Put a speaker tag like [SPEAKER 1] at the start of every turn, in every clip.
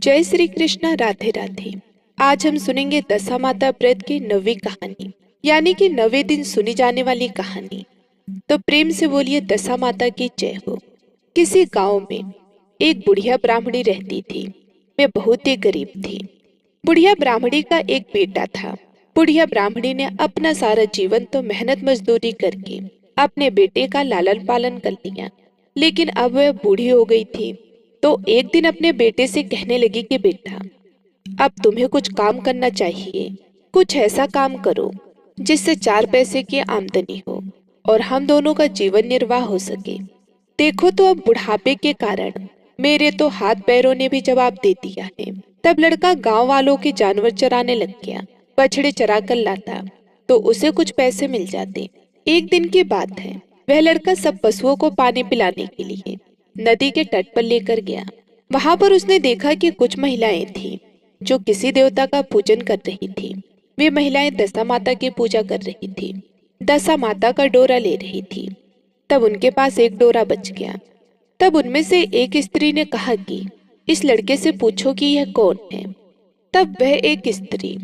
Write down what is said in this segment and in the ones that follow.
[SPEAKER 1] जय श्री कृष्णा। राधे राधे। आज हम सुनेंगे दशा माता व्रत की 9वीं कहानी, यानी कि 9वें दिन सुनी जाने वाली कहानी। तो प्रेम से बोलिए दशा माता की जय हो। किसी गांव में एक बुढ़िया ब्राह्मणी रहती थी। वे बहुत ही गरीब थी। बुढ़िया ब्राह्मणी का एक बेटा था। बुढ़िया ब्राह्मणी ने अपना सारा जीवन तो मेहनत मजदूरी करके अपने बेटे का लालन पालन कर लिया, लेकिन अब वह बूढ़ी हो गई थी। तो एक दिन अपने बेटे से कहने लगी कि बेटा, अब तुम्हें कुछ काम करना चाहिए। कुछ ऐसा काम करो जिससे 4 पैसे की आमदनी हो और हम दोनों का जीवन निर्वाह हो सके। देखो तो अब बुढ़ापे के कारण मेरे तो हाथ पैरों ने भी जवाब दे दिया है। तब लड़का गांव वालों के जानवर चराने लग गया। बछड़े चरा कर लाता तो उसे कुछ पैसे मिल जाते। एक दिन की बात है, वह लड़का सब पशुओं को पानी पिलाने के लिए नदी के तट पर लेकर गया। वहां पर उसने देखा कि कुछ महिलाएं थीं जो किसी देवता का पूजन कर रही थी। वे महिलाएं दशा माता की पूजा कर रही थी, दशा माता का डोरा ले रही थी। तब उनके पास एक डोरा बच गया। तब उनमें से एक स्त्री ने कहा कि इस लड़के से पूछो कि यह कौन है। तब वह एक स्त्री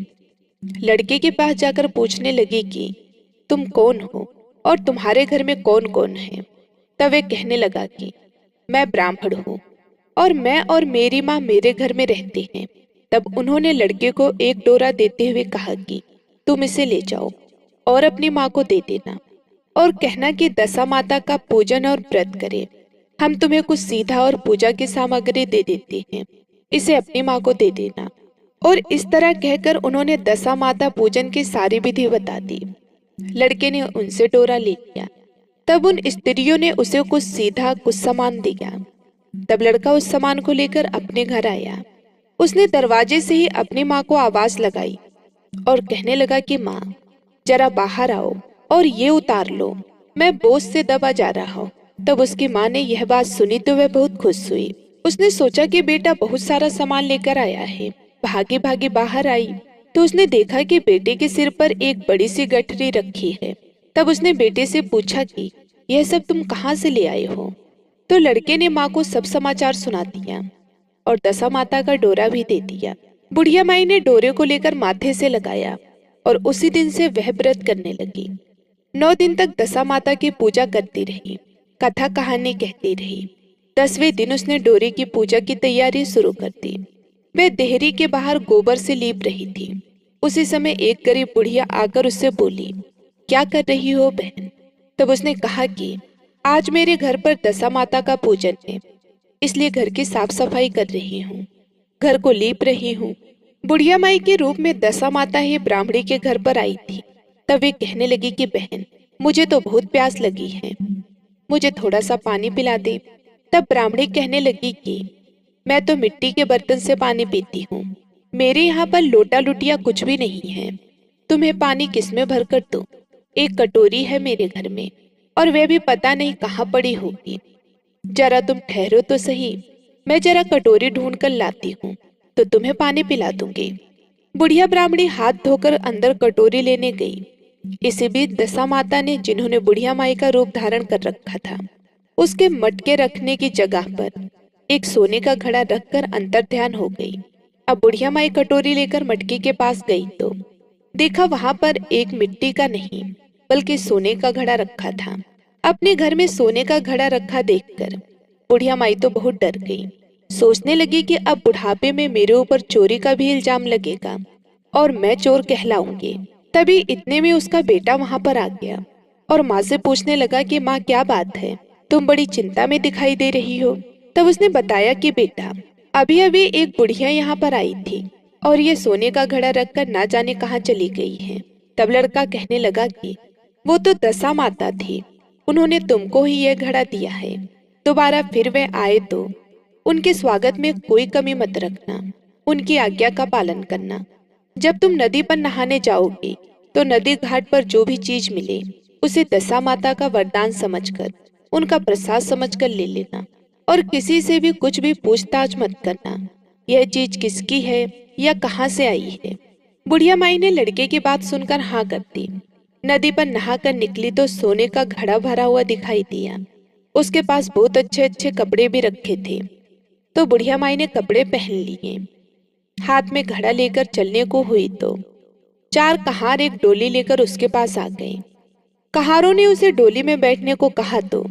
[SPEAKER 1] लड़के के पास जाकर पूछने लगी कि तुम कौन हो और तुम्हारे घर में कौन कौन है। तब वह कहने लगा कि मैं ब्राह्मण हूँ और मैं और मेरी माँ मेरे घर में रहते हैं। तब उन्होंने लड़के को एक डोरा देते हुए कहा कि तुम इसे ले जाओ और अपनी माँ को दे देना और कहना कि दशा माता का पूजन और व्रत करे। हम तुम्हें कुछ सीधा और पूजा की सामग्री दे देते हैं, इसे अपनी माँ को दे देना। और इस तरह कहकर उन्होंने दशा माता पूजन की सारी विधि बता दी। लड़के ने उनसे डोरा ले लिया। तब उन स्त्रियों ने उसे कुछ सीधा कुछ सामान दिया। तब लड़का उस सामान को लेकर अपने घर आया। उसने दरवाजे से ही अपनी माँ को आवाज लगाई और कहने लगा कि माँ, जरा बाहर आओ और ये उतार लो, मैं बोझ से दबा जा रहा हूँ। तब उसकी माँ ने यह बात सुनी तो वह बहुत खुश हुई। उसने सोचा कि बेटा बहुत सारा सामान लेकर आया है। भागी भागी बाहर आई तो उसने देखा कि बेटे के सिर पर एक बड़ी सी गठरी रखी है। तब उसने बेटे से पूछा कि यह सब तुम कहाँ से ले आए हो। तो लड़के ने माँ को सब समाचार सुना दिया और दशा माता का डोरा भी दे दिया। बुढ़िया माई ने डोरे को लेकर माथे से लगाया और उसी दिन से वह व्रत करने लगी। 9 दिन तक दशा माता की पूजा करती रही, कथा कहानी कहती रही। 10वें दिन उसने डोरे की पूजा की तैयारी शुरू कर दी। वह देहरी के बाहर गोबर से लीप रही थी। उसी समय एक गरीब बुढ़िया आकर उससे बोली, क्या कर रही हो बहन। तब उसने कहा कि आज मेरे घर पर दशा माता का पूजन है, इसलिए घर की साफ सफाई कर रही हूँ, घर को लीप रही हूँ। बुढ़िया माई के रूप में दशा माता ही ब्राह्मणी के घर पर आई थी। तब वे कहने लगी कि बहन, मुझे तो बहुत प्यास लगी है, मुझे थोड़ा सा पानी पिला दे। तब ब्राह्मणी कहने लगी कि मैं तो मिट्टी के बर्तन से पानी पीती हूँ, मेरे यहाँ पर लोटा लुटिया कुछ भी नहीं है, तुम्हें पानी किसमें भर कर दूं। एक कटोरी है मेरे घर में और वह भी पता नहीं कहाँ पड़ी होगी। जरा तुम ठहरो तो सही, मैं जरा कटोरी ढूंढ कर लाती हूँ तो तुम्हें पानी पिला दूंगी। बुढ़िया ब्राह्मणी हाथ धोकर अंदर कटोरी लेने गई। इसी बीच दशा माता ने, जिन्होंने बुढ़िया माई का रूप धारण कर रखा था, उसके मटके रखने की जगह पर एक सोने का घड़ा रखकर अंतर ध्यान हो गई। अब बुढ़िया माई कटोरी लेकर मटके के पास गई तो देखा वहां पर एक मिट्टी का नहीं बल्कि सोने का घड़ा रखा था। अपने घर में सोने का घड़ा रखा देखकर बुढ़िया माई तो बहुत डर गई। सोचने लगी कि अब बुढ़ापे में मेरे ऊपर चोरी का भी इल्जाम लगेगा और मैं चोर कहलाऊंगी। तभी इतने में उसका बेटा वहां पर आ गया और माँ से पूछने लगा कि माँ, क्या बात है, तुम बड़ी चिंता में दिखाई दे रही हो। तब उसने बताया कि बेटा, अभी अभी एक बुढ़िया यहाँ पर आई थी और ये सोने का घड़ा रखकर ना जाने कहाँ चली गई है। तब लड़का कहने लगा कि वो तो दशा माता थी, उन्होंने तुमको ही यह घड़ा दिया है। दोबारा फिर वे आए तो उनके स्वागत में कोई कमी मत रखना, उनकी आज्ञा का पालन करना। जब तुम नदी पर नहाने जाओगे तो नदी घाट पर जो भी चीज मिले उसे दशा माता का वरदान समझकर, उनका प्रसाद समझकर ले लेना और किसी से भी कुछ भी पूछताछ मत करना, यह चीज किसकी है या कहाँ से आई है। बुढ़िया माई ने लड़के की बात सुनकर हाँ कर दी। नदी पर नहाकर निकली तो सोने का घड़ा भरा हुआ दिखाई दिया। उसके पास बहुत अच्छे अच्छे कपड़े भी रखे थे। तो बुढ़िया माई ने कपड़े पहन लिए, हाथ में घड़ा लेकर चलने को हुई तो 4 कहार एक डोली लेकर उसके पास आ गए। कहारों ने उसे डोली में बैठने को कहा तो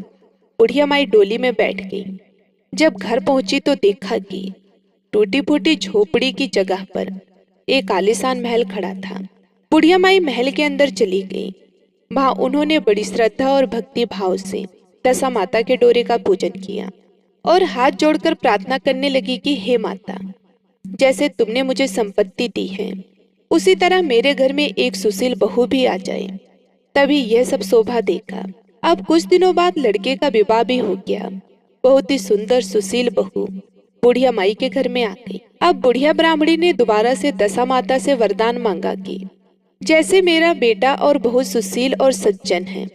[SPEAKER 1] बुढ़िया माई डोली में बैठ गई। जब घर पहुंची तो देखा कि टूटी फूटी झोपड़ी की जगह पर एक आलीशान महल खड़ा था। बुढ़िया माई महल के अंदर चली गई। वहां उन्होंने बड़ी श्रद्धा और भक्ति भाव से दशा माता के डोरे का पूजन किया और हाथ जोड़कर प्रार्थना करने लगी कि हे माता, जैसे तुमने मुझे संपत्ति दी है उसी तरह मेरे घर में एक सुशील बहू भी आ जाए, तभी यह सब शोभा देगा। अब कुछ दिनों बाद लड़के का विवाह भी हो गया। बहुत ही सुंदर सुशील बहू बुढ़िया माई के घर में आ गई। अब बुढ़िया ब्राह्मणी ने दोबारा से दशा माता से वरदान मांगा कि जैसे मेरा बेटा और बहुत सुशील और सज्जन है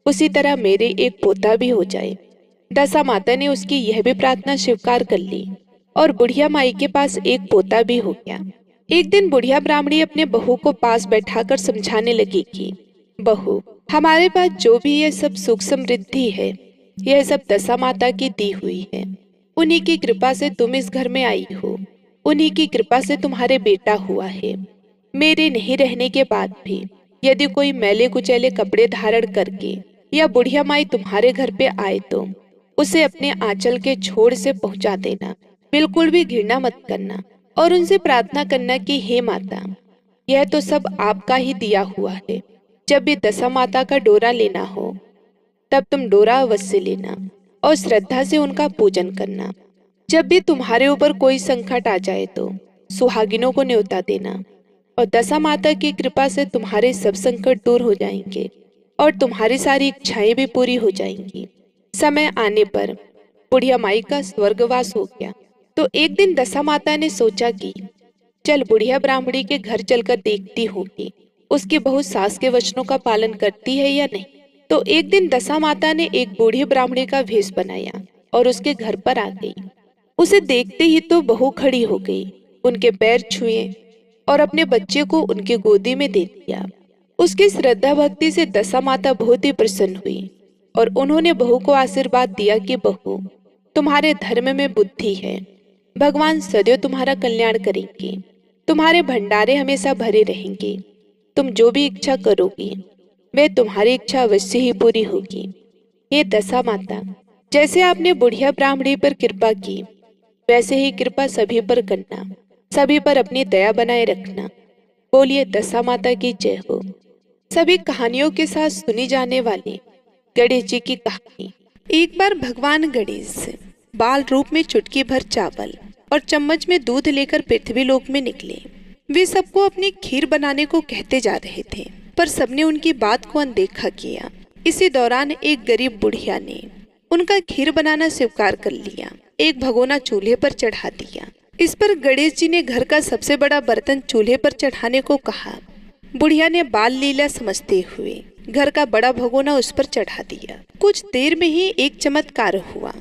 [SPEAKER 1] उसी तरह मेरे एक पोता भी हो जाए। दशा माता ने उसकी यह भी प्रार्थना स्वीकार कर ली और बुढ़िया माई के पास एक पोता भी हो गया। एक दिन बुढ़िया ब्राह्मणी अपने बहू को पास बैठाकर समझाने लगी कि बहू, हमारे पास जो भी यह सब सुख समृद्धि है यह सब दशा माता की दी हुई है। उन्हीं की कृपा से तुम इस घर में आई हो, उन्हीं की कृपा से तुम्हारे बेटा हुआ है। मेरे नहीं रहने के बाद भी यदि कोई मैले कुचैले कपड़े धारण करके या बुढ़िया माई तुम्हारे घर पे आए तो उसे अपने आंचल के छोर से पहुंचा देना, बिल्कुल भी घृणा मत करना और उनसे प्रार्थना करना कि हे माता, यह तो सब आपका ही दिया हुआ है। जब भी दशा माता का डोरा लेना हो तब तुम डोरा अवश्य लेना और श्रद्धा से उनका पूजन करना। जब भी तुम्हारे ऊपर कोई संकट आ जाए तो सुहागिनों को न्योता देना और दशा माता की कृपा से तुम्हारे सब संकट दूर हो जाएंगे और तुम्हारी सारी इच्छाएं भी पूरी हो जाएंगी। समय आने पर बुढ़िया माई का स्वर्गवास हो गया। तो एक दिन दशा माता ने सोचा कि चल बुढ़िया ब्राह्मणी के घर चलकर देखती होगी उसकी बहू सास के वचनों का पालन करती है या नहीं। तो एक दिन दशा माता ने एक बूढ़ी ब्राह्मणी का भेष बनाया और उसके घर पर आ गई। उसे देखते ही तो बहू खड़ी हो गई, उनके पैर छुए और अपने बच्चे को उनकी गोदी में दे दिया। उसकी श्रद्धा भक्ति से दशा माता बहुत ही प्रसन्न हुई और उन्होंने बहू को आशीर्वाद दिया कि बहू, तुम्हारे धर्म में बुद्धि है, भगवान सदैव तुम्हारा कल्याण करेंगे, तुम्हारे भंडारे हमेशा भरे रहेंगे, तुम जो भी इच्छा करोगी वे तुम्हारी इच्छा अवश्य ही पूरी होगी। हे दशा माता, जैसे आपने बुढ़िया ब्राह्मणी पर कृपा की वैसे ही कृपा सभी पर करना, सभी पर अपनी दया बनाए रखना। बोलिए दशा माता की जय हो। सभी कहानियों के साथ सुनी जाने वाली गणेश जी की कहानी। एक बार भगवान गणेश बाल रूप में चुटकी भर चावल और चम्मच में दूध लेकर पृथ्वी लोक में निकले। वे सबको अपनी खीर बनाने को कहते जा रहे थे, पर सबने उनकी बात को अनदेखा किया। इसी दौरान एक गरीब बुढ़िया ने उनका खीर बनाना स्वीकार कर लिया, एक भगोना चूल्हे पर चढ़ा दिया। इस पर गणेश जी ने घर का सबसे बड़ा बर्तन चूल्हे पर चढ़ाने को कहा। बुढ़िया ने बाल लीला समझते हुए घर का बड़ा भगोना उस पर चढ़ा दिया। कुछ देर में ही एक चमत्कार हुआ।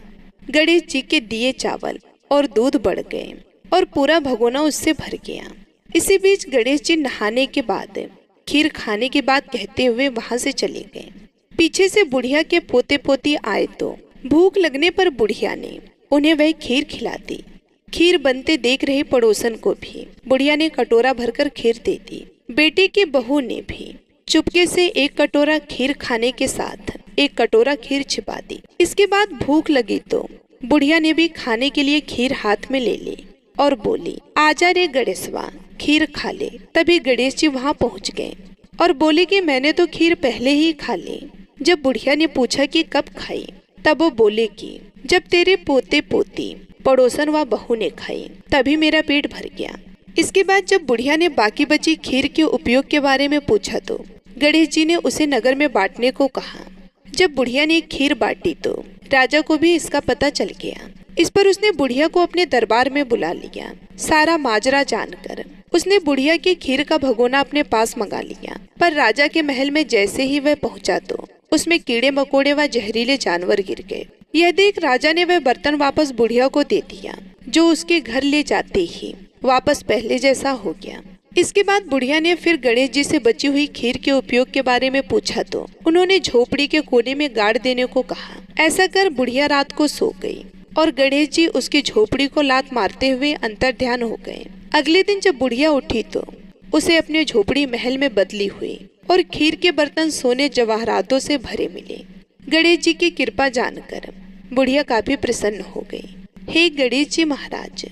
[SPEAKER 1] गणेश जी के दिए चावल और दूध बढ़ गए और पूरा भगोना उससे भर गया। इसी बीच गणेश जी नहाने के बाद खीर खाने की बात कहते हुए वहां से चले गए। पीछे से बुढ़िया के पोते पोती आए तो भूख लगने पर बुढ़िया ने उन्हें वह खीर खिला दी। खीर बनते देख रहे पड़ोसन को भी बुढ़िया ने कटोरा भरकर खीर दे दी। बेटे की बहू ने भी चुपके से एक कटोरा खीर खाने के साथ एक कटोरा खीर छिपा दी। इसके बाद भूख लगी तो बुढ़िया ने भी खाने के लिए खीर हाथ में ले ली और बोली, आजा रे गणेशवा, खीर खा ले। तभी गणेश जी वहाँ पहुँच गए और बोले कि मैंने तो खीर पहले ही खा ली। जब बुढ़िया ने पूछा कि कब खाई, तब वो बोले कि जब तेरे पोते पोती पड़ोसन व बहू ने खाई तभी मेरा पेट भर गया। इसके बाद जब बुढ़िया ने बाकी बची खीर के उपयोग के बारे में पूछा तो गणेश जी ने उसे नगर में बांटने को कहा। जब बुढ़िया ने खीर बांटी तो राजा को भी इसका पता चल गया। इस पर उसने बुढ़िया को अपने दरबार में बुला लिया। सारा माजरा जानकर उसने बुढ़िया की खीर का भगोना अपने पास मंगा लिया। पर राजा के महल में जैसे ही वह पहुंचा तो उसमें कीड़े मकोड़े व जहरीले जानवर गिर गए। यह देख राजा ने वह बर्तन वापस बुढ़िया को दे दिया, जो उसके घर ले जाते ही वापस पहले जैसा हो गया। इसके बाद बुढ़िया ने फिर गणेश जी से बची हुई खीर के उपयोग के बारे में पूछा तो उन्होंने झोपड़ी के कोने में गाड़ देने को कहा। ऐसा कर बुढ़िया रात को सो गई। और गणेश जी उसकी झोपड़ी को लात मारते हुए अंतर्ध्यान हो गए। अगले दिन जब बुढ़िया उठी तो उसे अपनी झोपड़ी महल में बदली हुई और खीर के बर्तन सोने जवाहरातों से भरे मिले। गणेश जी की कृपा जानकर बुढ़िया काफी प्रसन्न हो गई। हे गणेश जी महाराज,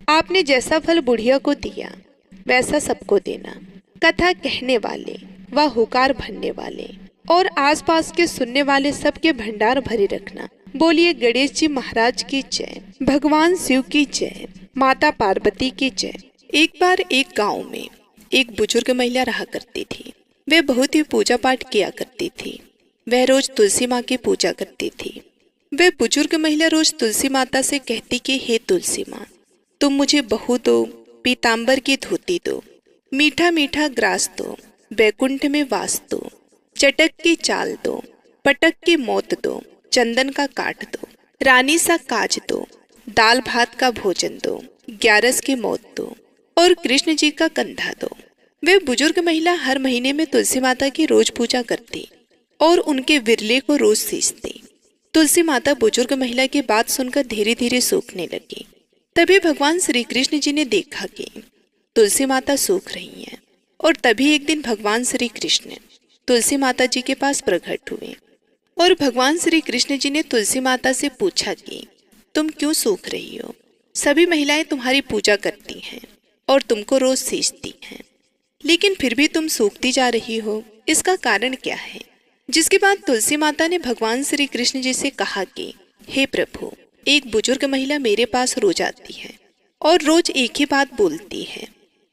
[SPEAKER 1] आपने जैसा फल बुढ़िया को दिया वैसा सबको देना। कथा कहने वाले व हुकार भरने वाले और आसपास के सुनने वाले सबके भंडार भरे रखना। बोलिए गणेश जी महाराज की जय, भगवान शिव की जय, माता पार्वती की जय। एक बार एक गांव में एक बुजुर्ग महिला रहा करती थी। वह बहुत ही पूजा पाठ किया करती थी। वह रोज तुलसी माँ की पूजा करती थी। वह बुजुर्ग महिला रोज तुलसी माता से कहती कि हे तुलसी माँ, तुम मुझे बहू दो, पीताम्बर की धोती दो, मीठा मीठा ग्रास दो, बैकुंठ में वास दो, चटक की चाल दो, पटक की मौत दो, चंदन का काट दो, रानी सा काज दो, दाल भात का भोजन दो, ग्यारस की मौत दो और कृष्ण जी का कंधा दो। वे बुजुर्ग महिला हर महीने में तुलसी माता की रोज पूजा करती और उनके विरले को रोज सींचती। तुलसी माता बुजुर्ग महिला की बात सुनकर धीरे धीरे सूखने लगी। तभी भगवान श्री कृष्ण जी ने देखा कि तुलसी माता सूख रही हैं और तभी एक दिन भगवान श्री कृष्ण तुलसी माता जी के पास प्रकट हुए और भगवान श्री कृष्ण जी ने तुलसी माता से पूछा कि तुम क्यों सूख रही हो? सभी महिलाएं तुम्हारी पूजा करती हैं और तुमको रोज सींचती हैं, लेकिन फिर भी तुम सूखती जा रही हो, इसका कारण क्या है? जिसके बाद तुलसी माता ने भगवान श्री कृष्ण जी से कहा कि हे प्रभु, एक बुजुर्ग महिला मेरे पास रोज आती है और रोज एक ही बात बोलती है।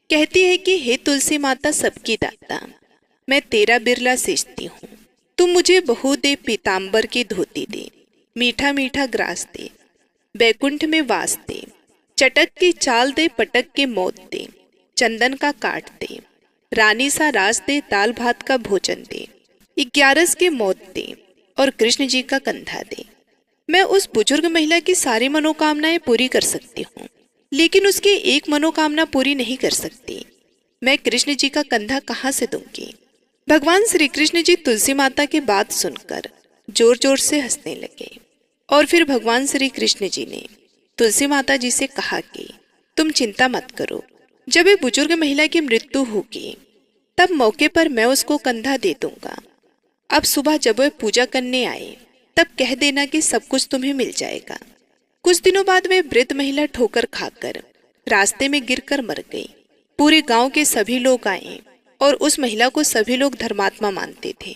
[SPEAKER 1] कहती है कि हे तुलसी माता सबकी दाता, मैं तेरा बिरला सींचती हूँ, तुम मुझे बहू दे, पीताम्बर की धोती दे, मीठा मीठा ग्रास दे, बैकुंठ में वास दे, चटक की चाल दे, पटक की मौत दे, चंदन का काट दे, रानी सा रास दे, दाल भात का भोजन दे, 11 की मौत दे और कृष्ण जी का कंधा दे। मैं उस बुजुर्ग महिला की सारी मनोकामनाएं पूरी कर सकती हूँ, लेकिन उसकी एक मनोकामना पूरी नहीं कर सकती। मैं कृष्ण जी का कंधा कहाँ से दूंगी? भगवान श्री कृष्ण जी तुलसी माता की बात सुनकर जोर जोर से हंसने लगे और फिर भगवान श्री कृष्ण जी ने तुलसी माता जी से कहा कि तुम चिंता मत करो, जब एक बुजुर्ग महिला की मृत्यु होगी तब मौके पर मैं उसको कंधा दे दूंगा। अब सुबह जब वह पूजा करने आए तब कह देना कि सब कुछ तुम्हें मिल जाएगा। कुछ दिनों बाद वह वृद्ध महिला ठोकर खाकर रास्ते में गिरकर मर गई। पूरे गांव के सभी लोग आए और उस महिला को सभी लोग धर्मात्मा मानते थे।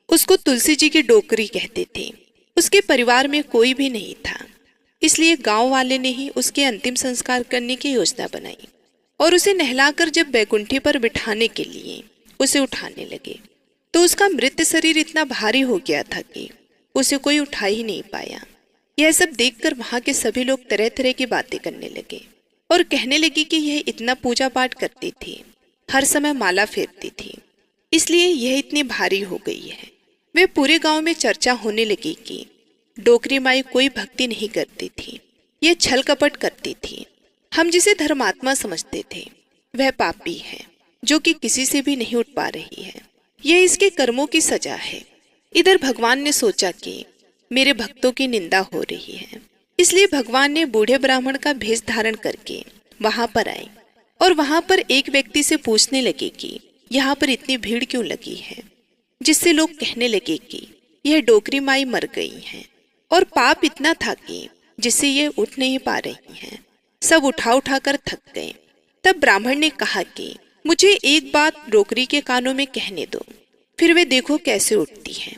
[SPEAKER 1] उसको तुलसी जी की डोकरी कहते थे। उसके परिवार में कोई भी नहीं था, इसलिए गांव वाले ने ही उसके अंतिम संस्कार करने की योजना बनाई और उसे नहलाकर जब बैकुंठी पर बिठाने के लिए उसे उठाने लगे तो उसका मृत शरीर इतना भारी हो गया था कि उसे कोई उठा ही नहीं पाया। यह सब देखकर वहां के सभी लोग तरह तरह की बातें करने लगे और कहने लगे कि यह इतना पूजा पाठ करती थी, हर समय माला फेरती थी, इसलिए यह इतनी भारी हो गई है। वे पूरे गांव में चर्चा होने लगी कि डोकरी माई कोई भक्ति नहीं करती थी, यह छल कपट करती थी। हम जिसे धर्मात्मा समझते थे वह पापी है जो कि किसी से भी नहीं उठ पा रही है। यह इसके कर्मों की सजा है। इधर भगवान ने सोचा कि मेरे भक्तों की निंदा हो रही है, इसलिए भगवान ने बूढ़े ब्राह्मण का भेष धारण करके वहां पर आए और वहां पर एक व्यक्ति से पूछने लगे कि यहाँ पर इतनी भीड़ क्यों लगी है, जिससे लोग कहने लगे कि यह डोकरी माई मर गई हैं और पाप इतना था कि जिससे ये उठ नहीं पा रही हैं। सब उठा उठा कर थक गए। तब ब्राह्मण ने कहा कि मुझे एक बात डोकरी के कानों में कहने दो, फिर वे देखो कैसे उठती हैं।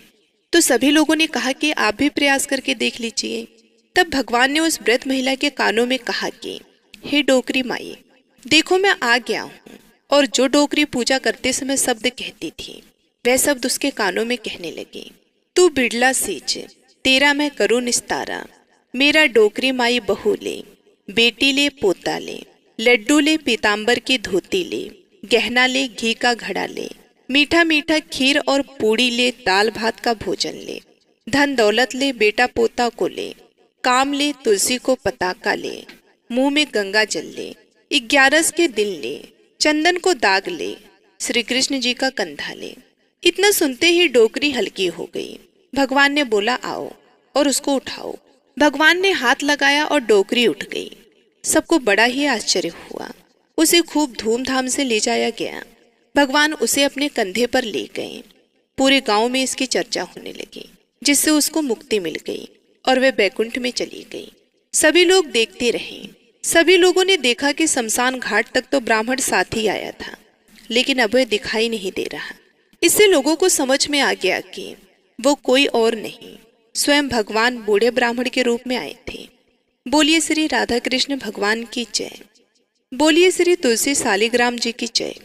[SPEAKER 1] तो सभी लोगों ने कहा कि आप भी प्रयास करके देख लीजिए। तब भगवान ने उस वृद्ध महिला के कानों में कहा कि हे डोकरी माई, देखो मैं आ गया हूँ। और जो डोकरी पूजा करते समय शब्द कहती थी वह शब्द उसके कानों में कहने लगे, तू बिड़ला सींच, तेरा मैं करूँ निस्तारा, मेरा डोकरी माई बहू ले, बेटी ले पोता ले, लड्डू ले पीताम्बर की धोती ले, गहना ले घी का घड़ा ले, मीठा मीठा खीर और पूड़ी ले, दाल भात का भोजन ले, धन दौलत ले, बेटा पोता को ले, काम ले, तुलसी को पताका ले, मुंह में गंगा जल ले, 11 के दिन ले, चंदन को दाग ले, श्री कृष्ण जी का कंधा ले। इतना सुनते ही डोकरी हल्की हो गई। भगवान ने बोला आओ और उसको उठाओ। भगवान ने हाथ लगाया और डोकरी उठ गई। सबको बड़ा ही आश्चर्य हुआ। उसे खूब धूमधाम से ले जाया गया। भगवान उसे अपने कंधे पर ले गए। पूरे गांव में इसकी चर्चा होने लगी, जिससे उसको मुक्ति मिल गई और वह बैकुंठ में चली गई। सभी लोग देखते रहे। सभी लोगों ने देखा कि शमशान घाट तक तो ब्राह्मण साथ ही आया था, लेकिन अब वह दिखाई नहीं दे रहा। इससे लोगों को समझ में आ गया कि वो कोई और नहीं, स्वयं भगवान बूढ़े ब्राह्मण के रूप में आए थे। बोलिए श्री राधा कृष्ण भगवान की जय। बोलिए श्री तुलसी शालिग्राम जी की जय।